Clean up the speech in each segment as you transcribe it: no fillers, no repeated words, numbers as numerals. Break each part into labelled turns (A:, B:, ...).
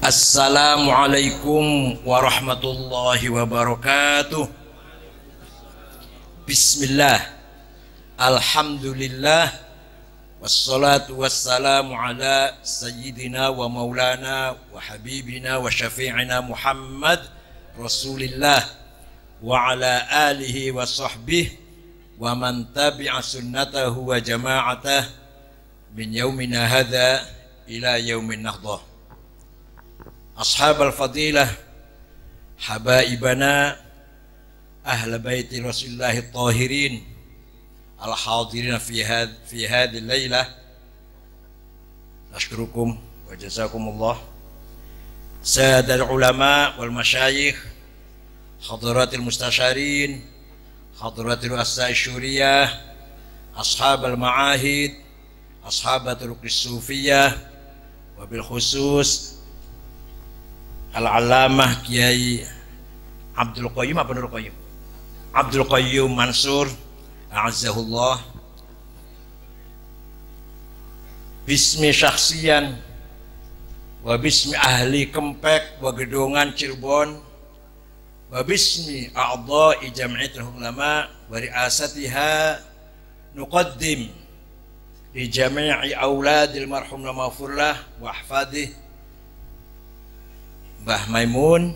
A: Assalamualaikum warahmatullahi wabarakatuh. Bismillah, alhamdulillah, wassalatu wassalamu ala sayyidina wa maulana wa habibina wa syafi'ina Muhammad Rasulillah wa ala alihi wa sahbihi wa man tabi'a sunnatahu wa jama'atah min yaumina hadha ila yaumin nahdah. Ashab al-fadilah, habaibana, ahla baiti Rasulillahi tahirin, al-hadirin fi hadhihi al-lailah. Ashkurukum wa jazakumullah. Sadat ulama wal masyayikh, hadaratil mustasyarin, hadaratil ru'asa syuriyah, ashab al-ma'ahid, ashabatul sufiyah, wabil khusus Al-Allamah Kiai Abdul Qayyum apa Nur Qayyum? Abdul Qayyum Mansur a'azzahullah. Bismi syakhsiyan wa bismi ahli Kempek wa Gedongan Cirebon wa bismi a'dha'i jam'iyatul ulama wa ri'asatiha nuqaddim li jami'i auladil marhum maghfurlah wa ahfadih Mbah Maimun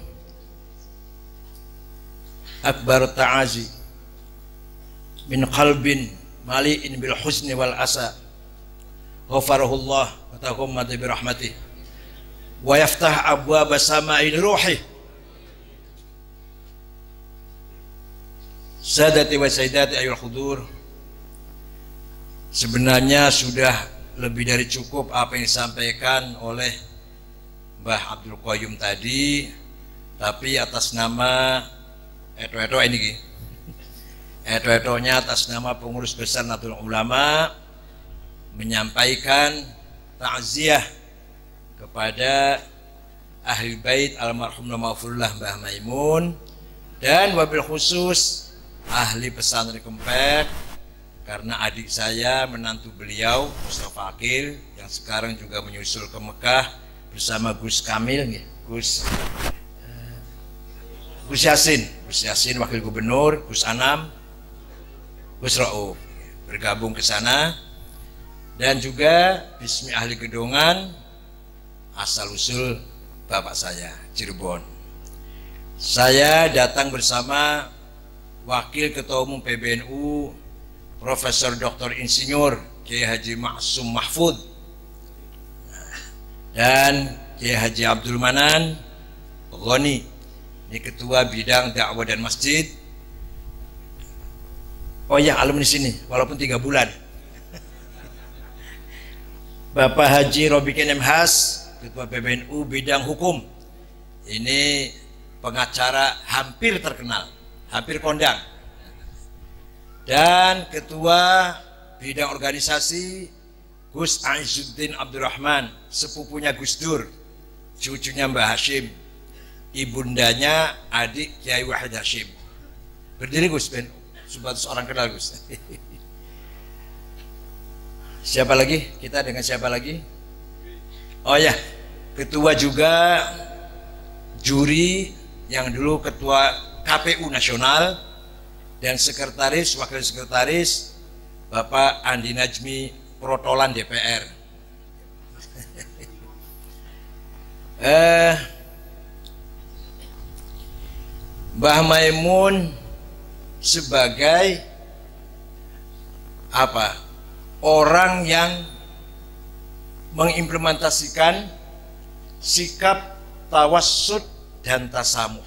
A: akbar ta'azi min qalbin mali'in bil husni wal asa ghafarahullah wa taqammada bi rahmatih wa yaftah abwaaba sama'il ruhi. Sadati wa sayyidati ayyuhal hudur, sebenarnya sudah lebih dari cukup apa yang disampaikan oleh Mbah Abdul Qayyum tadi, tapi atas nama ini atas nama pengurus besar Nahdlatul Ulama menyampaikan takziah kepada ahli bait almarhum maghfurlah Mbah Maimun dan wabil khusus ahli pesantren Kempek, karena adik saya menantu beliau Mustafa Akil yang sekarang juga menyusul ke Mekah bersama Gus Kamil, Gus Yasin wakil gubernur, Gus Anam, Gus Rauf bergabung ke sana, dan juga bismi ahli Gedongan asal usul bapak saya Cirebon. Saya datang bersama wakil ketua umum PBNU Profesor Dr. Insinyur Kiai Haji Ma'sum Mahfud dan Kiai Haji Abdul Manan Ghani, ini ketua bidang dakwah dan masjid. Oh ya, alumni sini walaupun 3 bulan. Bapak Haji Robikin M. Has, ketua PBNU bidang hukum, ini pengacara hampir terkenal, hampir kondang. Dan ketua bidang organisasi Gus Aizuddin Abdurrahman, sepupunya Gus Dur, cucunya Mbah Hashim, ibundanya adik Kiai Wahid Hashim. Berdiri Gus, ben sebatas orang kenal Gus. Siapa lagi? Kita dengan siapa lagi? Oh ya, ketua juga juri yang dulu ketua KPU nasional dan sekretaris, wakil sekretaris Bapak Andi Najmi Protolan DPR. Mbah Maimun sebagai apa? Orang yang mengimplementasikan sikap tawassut dan tasamuh.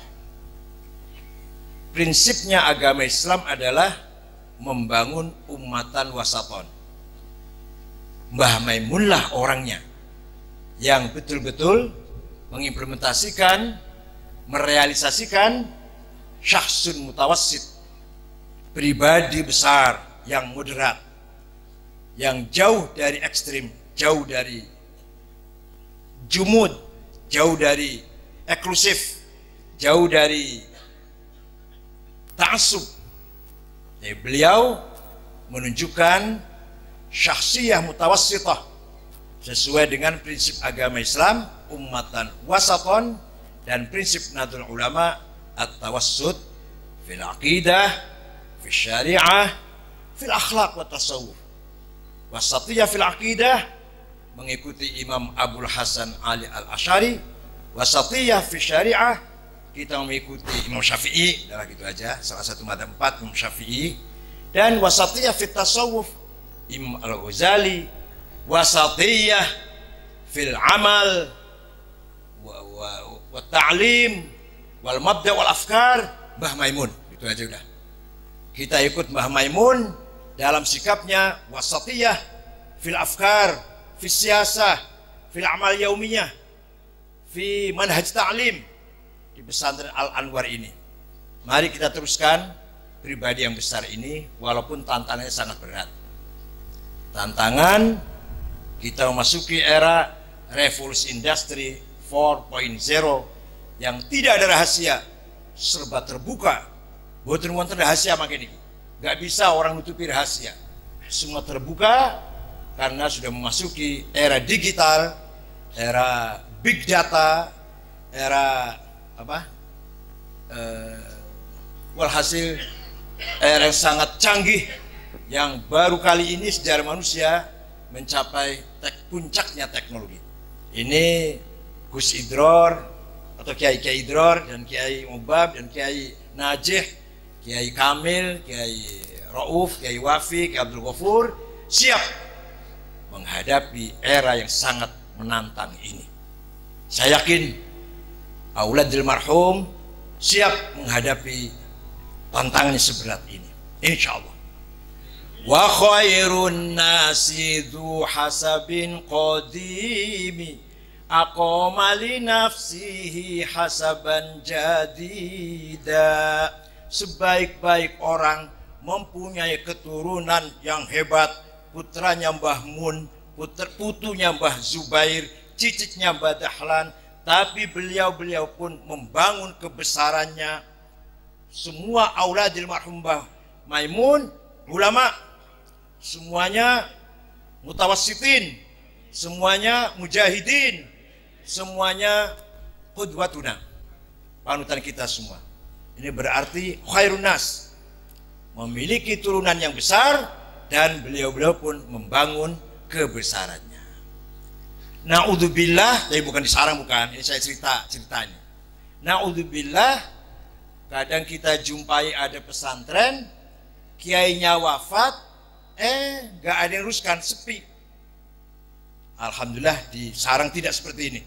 A: Prinsipnya agama Islam adalah membangun ummatan wasaton. Mbah Maimunlah orangnya yang betul-betul mengimplementasikan, merealisasikan syakhsun mutawassit, pribadi besar yang moderat, yang jauh dari ekstrim, jauh dari jumud, jauh dari eksklusif, jauh dari ta'assub. Beliau menunjukkan syakhsiyah mutawassitah sesuai dengan prinsip agama Islam ummatan wasaton dan prinsip Nahdlatul Ulama at-tawassut fil aqidah, fil syariah, fil akhlaq wa tasawuf. Wasatiyah fil aqidah mengikuti Imam Abdul Hasan Ali Al-Asy'ari, wasatiyah fil syariah kita mengikuti Imam Syafi'i, adalah gitu aja, salah satu madzhab 4 Imam Syafi'i, dan wasatiyah fit tasawuf Imam Al-Ghazali, wasatiyah fil amal wa ta'lim wal mabda wal afkar Mbah Maimun. Itu aja udah. Kita ikut Mbah Maimun dalam sikapnya wasatiyah fil afkar, fil siyasah, fil amal yaumiyah, fi manhaj ta'lim di pesantren Al-Anwar ini. Mari kita teruskan pribadi yang besar ini walaupun tantangannya sangat berat. Tantangan kita memasuki era revolusi industri 4.0 yang tidak ada rahasia, serba terbuka. Boten wonten rahasia makin ini. Gak bisa orang nutupi rahasia. Semua terbuka karena sudah memasuki era digital, era big data, era walhasil era yang sangat canggih yang baru kali ini sejarah manusia mencapai puncaknya teknologi. Ini Gus Idror atau Kiai Idror dan Kiai Mubab dan Kiai Najih, Kiai Kamil, Kiai Rauf, Kiai Wafi, Kiai Abdul Ghafur siap menghadapi era yang sangat menantang ini. Saya yakin auladil marhum siap menghadapi tantangan seberat ini, insya Allah. Wa khairun nasi dzu hasabin qadimi aqama li nafsihi hasaban jadida. Sebaik-baik orang mempunyai keturunan yang hebat, putranya Mbah Mun, putunya Mbah Zubair, cicitnya Mbah Dahlan, tapi beliau pun membangun kebesarannya. Semua auladil marhum Mbah Maimun ulama, semuanya mutawassitin, semuanya mujahidin, semuanya qudwatuna, panutan kita semua. Ini berarti khairun nas, memiliki turunan yang besar dan beliau pun membangun kebesarannya. Na'udzubillah, tapi bukan disarang, bukan. Ini saya ceritanya. Na'udzubillah, kadang kita jumpai ada pesantren, kiainya wafat, gak ada yang uruskan, sepi. Alhamdulillah di sarang tidak seperti ini.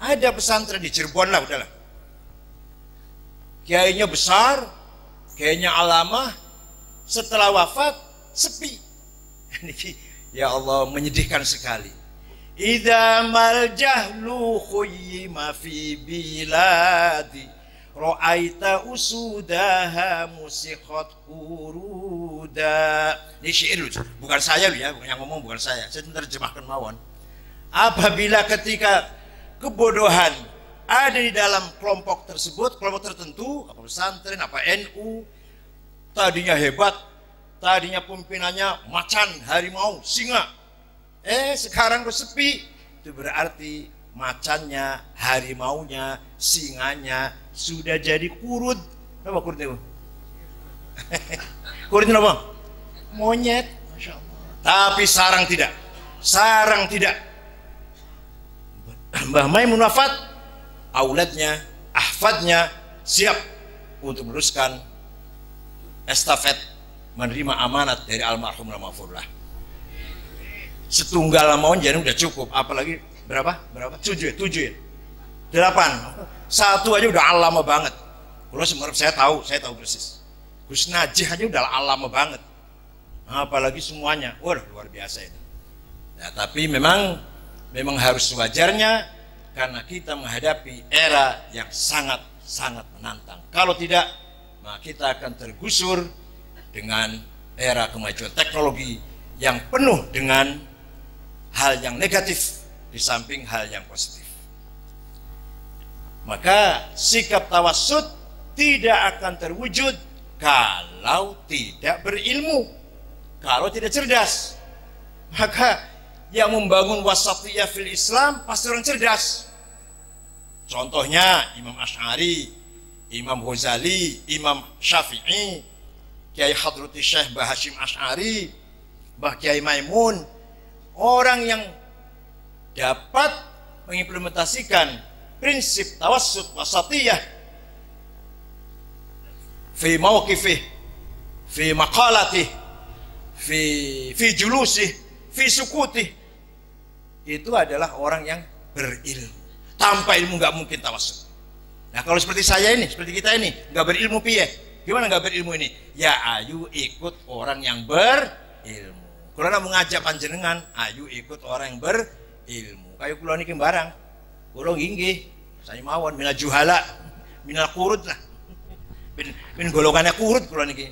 A: Ada pesantren di Cirebon lah, udahlah. Kiainya besar, kiainya alamah, setelah wafat, sepi. Ya Allah, menyedihkan sekali. Idza mal jahlu khuyyima fi biladi ra'aita usudaha musikhat uruda. Ini syair bukan saya ya, yang ngomong bukan saya terjemahkan mawon. Apabila ketika kebodohan ada di dalam kelompok tersebut, kelompok tertentu, apa pesantren, apa NU, tadinya hebat, tadinya pimpinannya macan, harimau, singa, sekarang kok sepi, itu berarti macannya, harimaunya, singanya sudah jadi kurut. Apa kurut itu? Kurut itu apa? Monyet. Masya Allah. Tapi sarang tidak. Sarang tidak. Mbah Maimun wafat, auladnya, ahfadnya siap untuk meneruskan estafet, menerima amanat dari almarhum Mahfurullah. Setunggal mawon jadi udah cukup, apalagi berapa? 7 ya? 8. Satu aja udah alama banget. Kalau menurut saya tahu persis. Gus Najih aja udah alama banget. Apalagi semuanya, wah luar biasa ini. Ya, tapi memang harus sewajarnya karena kita menghadapi era yang sangat menantang. Kalau tidak, maka kita akan tergusur dengan era kemajuan teknologi yang penuh dengan hal yang negatif di samping hal yang positif. Maka sikap tawassut tidak akan terwujud kalau tidak berilmu, kalau tidak cerdas. Maka yang membangun wasatiyah fil Islam pasti orang cerdas. Contohnya Imam Asy'ari, Imam Ghazali, Imam Syafi'i, Kiai Hadrati Syekh Mbah Hashim Asy'ari, Mbah Kiai Maimun, orang yang dapat mengimplementasikan prinsip tawassut wasatiyah fi mawqifih, fi maqalatih, fi julusih, fi sukutih. Itu adalah orang yang berilmu. Tanpa ilmu nggak mungkin tawassut. Nah kalau seperti saya ini, seperti kita ini, nggak berilmu piye? Gimana nggak berilmu ini? Ya ayu ikut orang yang berilmu. Kalau mau ngajak panjenengan, ayu ikut orang yang berilmu. Kayak kula niki barang, kula nggih, saya mawon minal juhala, minal qurud lah. Min golongannya kurut kula niki.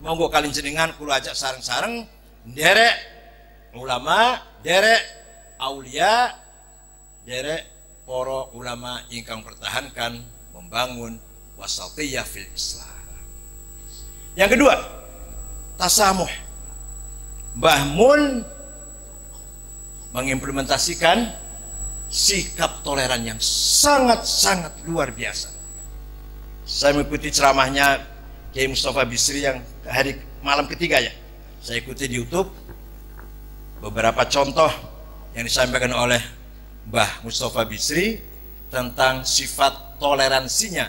A: Monggo kalian jenengan kula ajak sareng-sareng nderek ulama, nderek aulia, nderek para ulama ingkang pertahankan membangun wasatiyah fil Islam. Yang kedua, tasamuh. Mbah Mun mengimplementasikan sikap toleran yang sangat-sangat luar biasa. Saya mengikuti ceramahnya Kiai Mustafa Bisri yang hari malam ketiga ya. Saya ikuti di YouTube beberapa contoh yang disampaikan oleh Mbah Mustafa Bisri tentang sifat toleransinya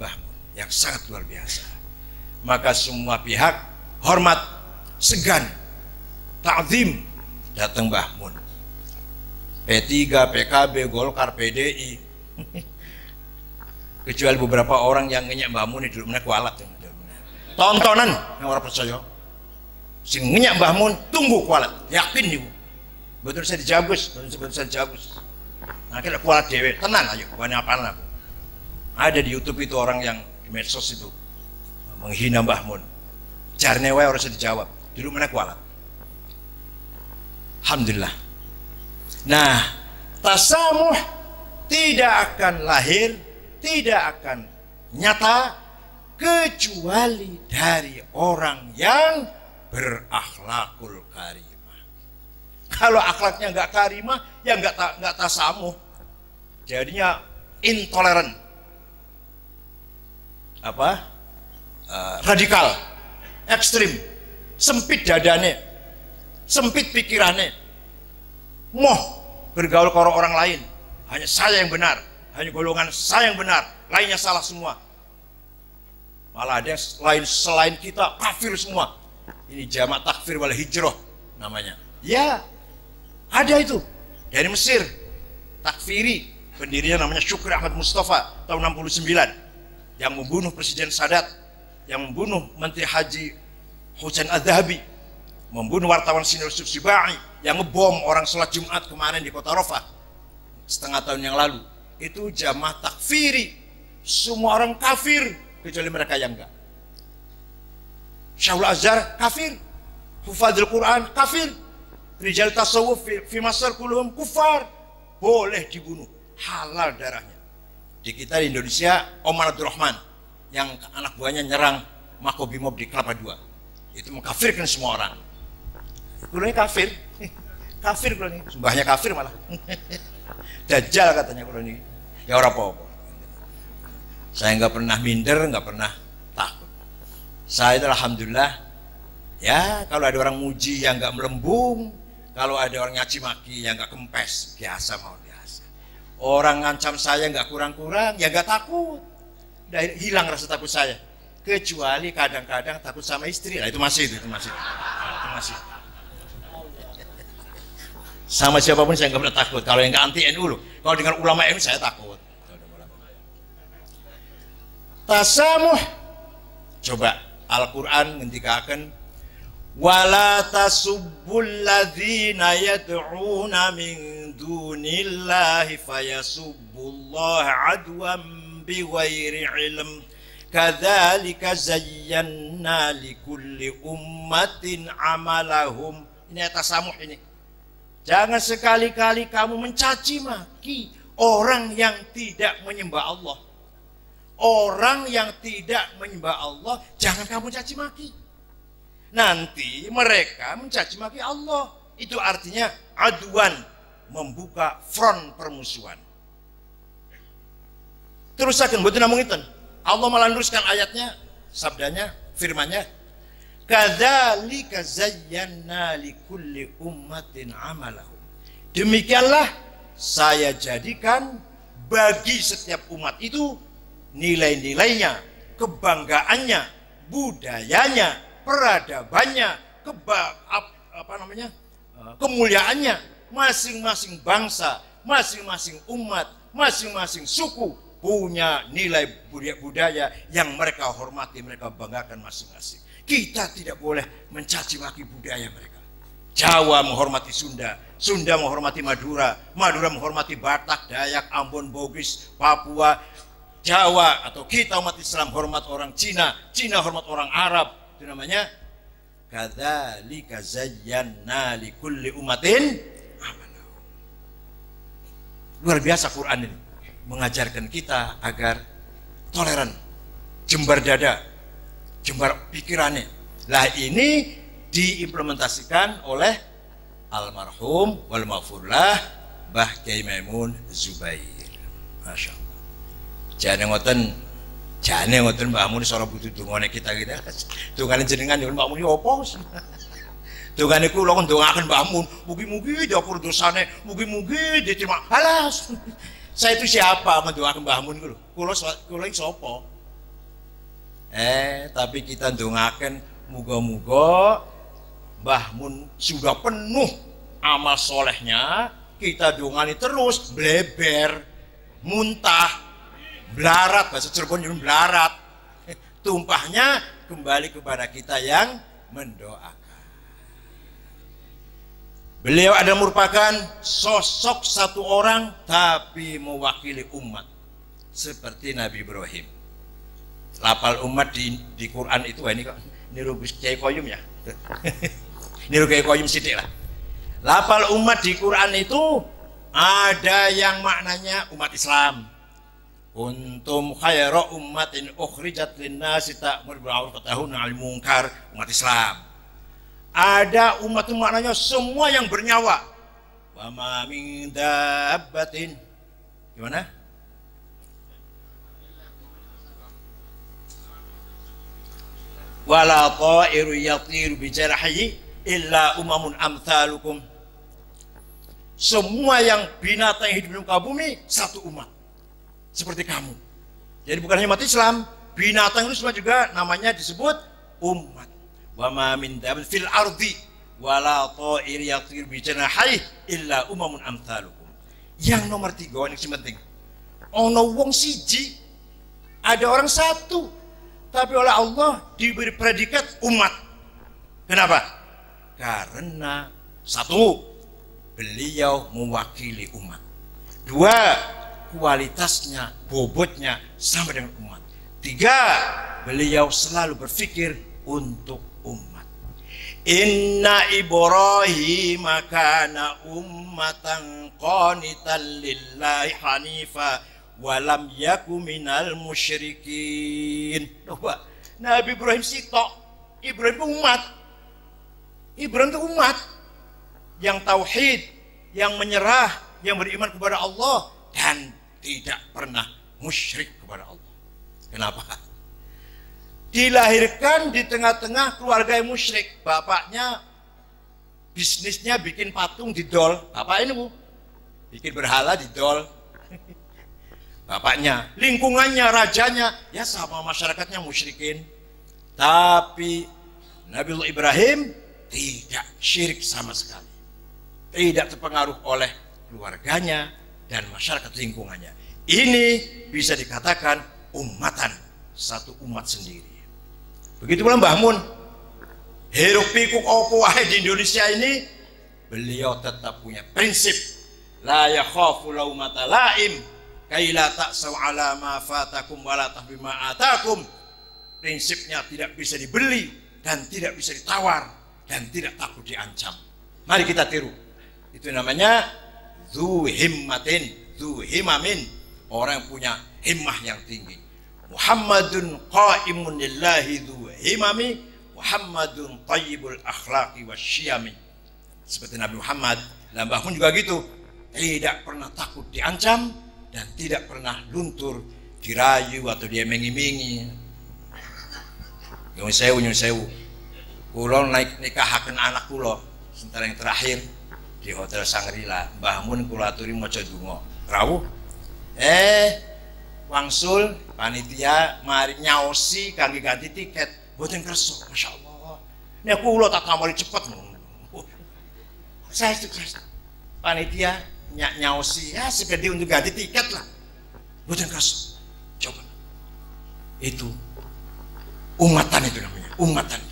A: Mbah Mun yang sangat luar biasa. Maka semua pihak hormat, segan, ta'zim datang Mbah Mun. P3, PKB, Golkar, PDI. Kecuali beberapa orang yang ngenyak Mbah Mun di dulu kualat. Tontonan yang orang percaya. Sing ngenyak Mbah Mun tunggu kualat, yakin niku. Betul saya dijabus, betul saya dijabus. Nah kita kualat dewe, tenang ayo, banyak apaan aku. Ada di YouTube itu orang yang di medsos itu menghina Mbah Mun. Jarne wae harus dijawab. Dulu mana kualat. Alhamdulillah. Nah, tasamuh tidak akan lahir, tidak akan nyata kecuali dari orang yang berakhlakul karimah. Kalau akhlaknya nggak karimah, ya nggak tasamuh. Jadinya intoleran, radikal, ekstrim, sempit dadane, sempit pikirannya, moh bergaul ke orang lain. Hanya saya yang benar, hanya golongan saya yang benar, lainnya salah semua. Malah ada yang lain selain kita kafir semua. Ini jamak takfir wal hijrah namanya. Ya, ada itu dari Mesir, takfiri, pendirinya namanya Syukri Ahmad Mustafa tahun 69, yang membunuh Presiden Sadat, yang membunuh Menteri Haji Husain Adz-Dzahabi, membunuh wartawan Sinur Subsibai, yang ngebom orang sholat Jumat kemarin di kota Rafah setengah tahun yang lalu. Itu jamaah takfiri, semua orang kafir kecuali mereka yang enggak. Syaul Azhar kafir, Hufadzul Quran kafir, Rijal Tasawuf fi Masar kulluhum kufar, boleh dibunuh, halal darahnya. Di kita di Indonesia, Omar Abdurrahman yang anak buahnya nyerang Makobrimob di Kelapa II, itu mengkafirkan semua orang. Kulanya kafir, kafir kulanya, sembahnya kafir malah. Dajjal katanya kulanya. Ya orang apa-apa. Saya nggak pernah minder, nggak pernah takut. Saya itu alhamdulillah, ya kalau ada orang muji yang nggak melembung, kalau ada orang nyaci maki yang nggak kempes, biasa mau biasa. Orang ngancam saya nggak kurang-kurang, ya nggak takut. Udah hilang rasa takut saya. Kecuali kadang-kadang takut sama istri, nah itu masih. Sama siapapun saya nggak pernah takut. Kalau yang nggak anti NU loh, kalau dengan ulama NU saya takut. Tasamuh, coba Al-Quran ngendikaken wala tasubbul ladzina yad'una min dunillahi fayasubbullaha adwan bighairi ilm kadzalika zayyana likulli ummatin amalahum. Ini tasamuh ini. Jangan sekali-kali kamu mencaci maki orang yang tidak menyembah Allah. Orang yang tidak menyembah Allah, jangan kamu caci maki. Nanti mereka mencaci maki Allah. Itu artinya aduan, membuka front permusuhan. Terus akan mboten namung ngiten. Allah melandurkan ayatnya, sabdanya, firmannya, kadzalika zayyana likulli ummatin amalahum. Demikianlah saya jadikan bagi setiap umat itu nilai-nilainya, kebanggaannya, budayanya, peradabannya, kemuliaannya. Masing-masing bangsa, masing-masing umat, masing-masing suku punya nilai budaya yang mereka hormati, mereka banggakan masing-masing. Kita tidak boleh mencaci maki budaya mereka. Jawa menghormati Sunda, Sunda menghormati Madura, Madura menghormati Batak, Dayak, Ambon, Bugis, Papua. Jawa atau kita umat Islam hormat orang Cina, Cina hormat orang Arab. Itu namanya kadzalika zayyana likulli ummatin amalahu. Luar biasa Quran ini mengajarkan kita agar toleran, jembar dada, jembar pikirannya. Lah ini diimplementasikan oleh almarhum wal maghfurlah Mbah Kyai Maimun Zubair. Masya Allah. Jane ngoten Mbah Mun sora butuh dongane kita. Dongane jenengan yo Mbah Mun opo? Dongane kula kon ndongaken Mbah Mun, mugi-mugi dapur dosane, mugi-mugi diterima. Alas. Saya itu siapa mendoakan Mbah Mun itu? Kula iki sapa? Tapi kita ndongaken muga-muga Mbah Mun sudah penuh amal solehnya, kita dongani terus bleber, muntah, belarat, bahasa Cirebon itu belarat. Tumpahnya kembali kepada kita yang mendoakan. Beliau adalah merupakan sosok satu orang tapi mewakili umat seperti Nabi Ibrahim. Lapal umat di Quran itu ini kok niru Kyai Koyum ya. Niru Kyai Koyum sidik lah. Lapal umat di Quran itu ada yang maknanya umat Islam. Kuntum khairu ummatin ukhrijat lin-nasi ta'muru bil ma'ruf wa tanhauna 'anil munkar, umat Islam. Ada umat itu maknanya semua yang bernyawa. Wa ma min dabbatin. Gimana? Wala ta'iru yatiru bi jarahihi illa umamun amthalukum. Semua yang binatang yang hidup di muka bumi satu umat. Seperti kamu. Jadi bukan hanya umat Islam, binatang itu semua juga namanya disebut umat. Wa ma min dabbatin fil ardi wala ta'ir yatir bi janahihi illa umamun amthalukum. Yang nomor 3 ini yang penting. Ono wong siji, ada orang satu, tapi oleh Allah diberi predikat umat. Kenapa? Karena satu, beliau mewakili umat. 2, kualitasnya, bobotnya sama dengan umat. 3, beliau selalu berpikir untuk umat. Inna Ibrahim kana ummatan qanitan lillahi hanifa walam yaku minal musyrikin. Coba, Nabi Ibrahim sitok. Ibrahim umat. Ibrahim itu umat yang tauhid, yang menyerah, yang beriman kepada Allah dan tidak pernah musyrik kepada Allah. Kenapa? Dilahirkan di tengah-tengah keluarga yang musyrik. Bapaknya bisnisnya bikin patung di dol. Bapak ini bu, bikin berhala di dol. Bapaknya, lingkungannya, rajanya, ya sama masyarakatnya musyrikin. Tapi Nabiullah Ibrahim tidak syirik sama sekali. Tidak terpengaruh oleh keluarganya dan masyarakat lingkungannya. Ini bisa dikatakan umatan, satu umat sendiri. Begitu pula Mbah Mun. Hiruk pikuk opo wae di Indonesia ini, beliau tetap punya prinsip la yakhafu laumata laim kaila ta'saw ala ma fatakum wa la tahbima atakum. Prinsipnya tidak bisa dibeli dan tidak bisa ditawar dan tidak takut diancam. Mari kita tiru. Itu namanya dzu himmatin, dzu himamin, orang yang punya himmah yang tinggi. Muhammadun qaimun lillahi dzu himami, Muhammadun tayyibul akhlaqi wasyiyami. seperti Nabi Muhammad. Lah Mbah Mun juga gitu, tidak pernah takut diancam dan tidak pernah luntur dirayu atau dia mengi-mengi. Nyun sewu, kulo nikahaken anak kulo sementara yang terakhir di Hotel Sangrila. Mbah Mun kulo aturi maca donga rawuh, wangsul panitia mari nyaosi kangge ganti tiket boten kersa. Masya Allah, nek kulo tak kamari cepet. Saya sukses panitia nyaosi ya segede untuk ganti tiket lah, boten kersa. Coba itu umatan, itu namanya umatan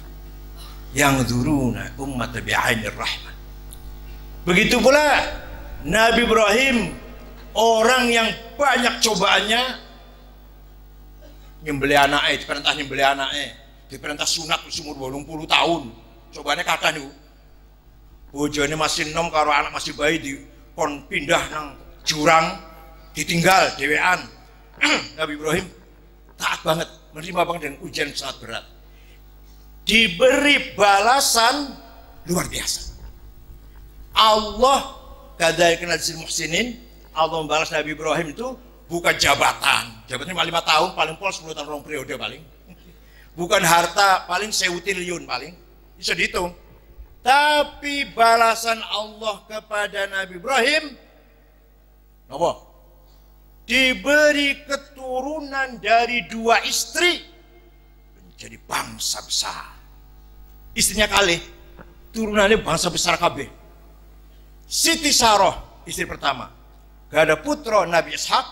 A: yang duruna umat bi'ainir rahman. Begitu pula Nabi Ibrahim, orang yang banyak cobaannya, nyembelih anaknya, diperintah nyembelih anaknya, diperintah sunat umur 80 tahun. Cobaannya kata nih, bojone masih enom karo anak masih bayi di kon pindah nang jurang, ditinggal dewean. Nabi Ibrahim taat banget, menerima banget dengan ujian sangat berat, diberi balasan luar biasa. Allah kadzalika najzil muhsinin, Allah membalas Nabi Ibrahim itu bukan jabatan 5 tahun, paling pol 10 tahun, 2 periode paling, bukan harta paling 1.000 triliun paling bisa dihitung, tapi balasan Allah kepada Nabi Ibrahim apa? Diberi keturunan dari 2 istri menjadi bangsa besar. Istrinya kalih, turunannya bangsa besar kabeh. Siti Saroh istri pertama, gak ada putra Nabi Ishak,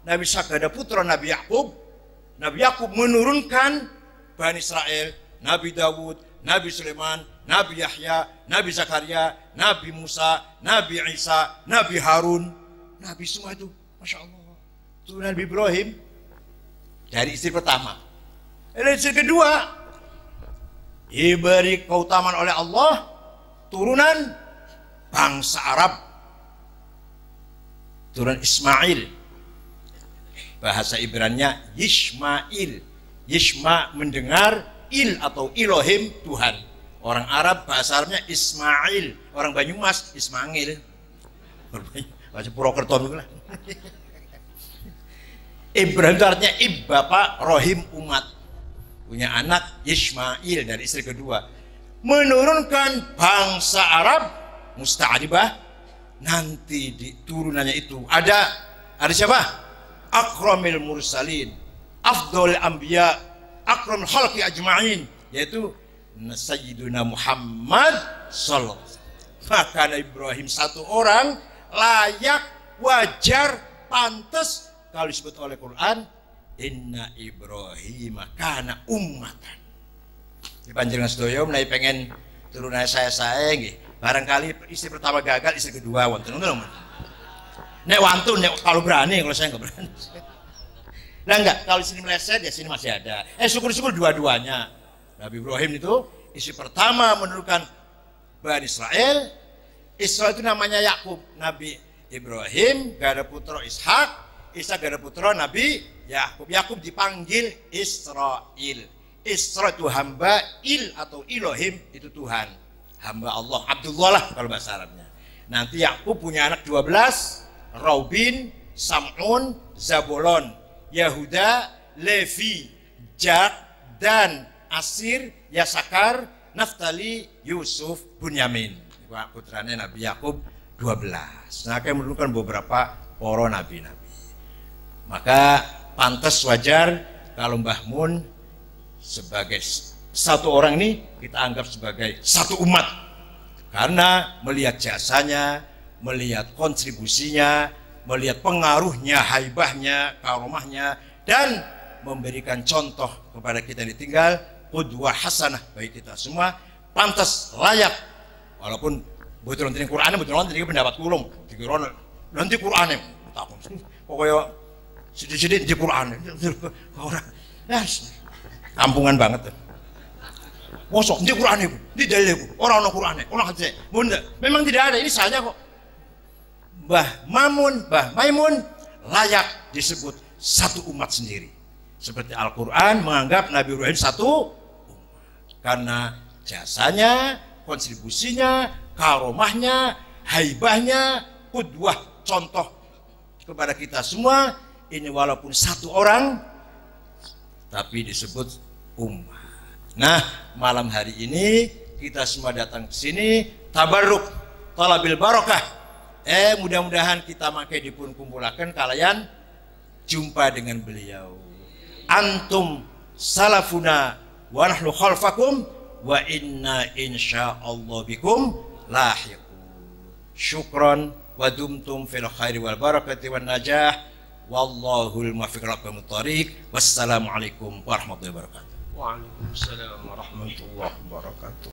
A: Nabi Ishak gak ada putra Nabi Yakub. Nabi Yakub menurunkan Bani Israel, Nabi Dawud, Nabi Sulaiman, Nabi Yahya, Nabi Zakaria, Nabi Musa, Nabi Isa, Nabi Harun, Nabi semua itu, Masya Allah. Turunan Nabi Ibrahim dari istri pertama. Istri kedua diberi keutamaan oleh Allah, turunan bangsa Arab, turunan Ismail, bahasa Ibraninya Yishmail. Yishma mendengar, il atau Elohim Tuhan. Orang Arab bahasa Arabnya Ismail, orang Banyumas Ismail, bahasa Purwokerto lah. Ibrahim itu artinya bapak, rohim umat, punya anak Ismail dari istri kedua, menurunkan bangsa Arab musta'aribah. Nanti di turunannya itu ada siapa? Akramil mursalin, afdhalul anbiya, akramul khalqi ajma'in, yaitu Sayyiduna Muhammad sallallahu alaihi wasallam. Maka Ibrahim satu orang layak, wajar, pantas kalau disebut oleh Quran, inna Ibrahim kana ummatan. Di panjenengan sedaya menawi pengen turunan saya nggih. Barangkali istri pertama gagal, istri kedua wonten ngono. Nek wantun, nek kalau berani, kalau saya enggak berani. Nah enggak, kalau sini meleset ya sini masih ada. Syukur-syukur dua-duanya. Nabi Ibrahim itu istri pertama menurunkan Bani Israel. Israel itu namanya Yakub. Nabi Ibrahim gak ada putra Ishak, Ishak gak ada putra Nabi Yakub. Yakub dipanggil Israel. Isra itu hamba, il atau Elohim itu Tuhan, hamba Allah, Abdullah lah kalau bahasa Arabnya. Nanti Yakub punya anak 12, Raubin, Sam'un, Zabulon, Yahuda, Levi, Gad, Dan, Asir, Yasakar, Naftali, Yusuf, Bunyamin. Putranya Nabi Yakub 12. Nah, akan menurunkan beberapa para nabi-nabi. Maka pantas wajar kalau Mbah Mun sebagai satu orang ini kita anggap sebagai satu umat, karena melihat jasanya, melihat kontribusinya, melihat pengaruhnya, haibahnya, karomahnya, dan memberikan contoh kepada kita yang ditinggal, qudwah hasanah bagi kita semua. Pantas, layak, walaupun betul nanti Qurannya betul nanti pendapat kulung dikira nanti Qurannya takut pokoknya sedikit di Quran orang kampungan banget. Mosok di Quran itu, di dalil orang Quran, orang hadis. Bunda, memang tidak ada. Ini saja kok. Mbah Maimun layak disebut satu umat sendiri. Seperti Al-Quran menganggap Nabi Ibrahim satu umat. Karena jasanya, kontribusinya, karomahnya, haibahnya, qudwah, contoh kepada kita semua. Ini walaupun satu orang tapi disebut ummah. Nah, malam hari ini kita semua datang ke sini tabarruk talabil barokah. Mudah-mudahan kita makai dipun kumpulaken kalian jumpa dengan beliau. Antum salafuna wa nahnu khalfakum wa inna insyaallah bikum lahiqun. Syukran wa dumtum fil khairi wal barakati wan najah. Wallahul muwaffiq ila aqwamit thoriq. Wassalamualaikum warahmatullahi wabarakatuh.
B: Waalaikumsalam warahmatullahi wabarakatuh.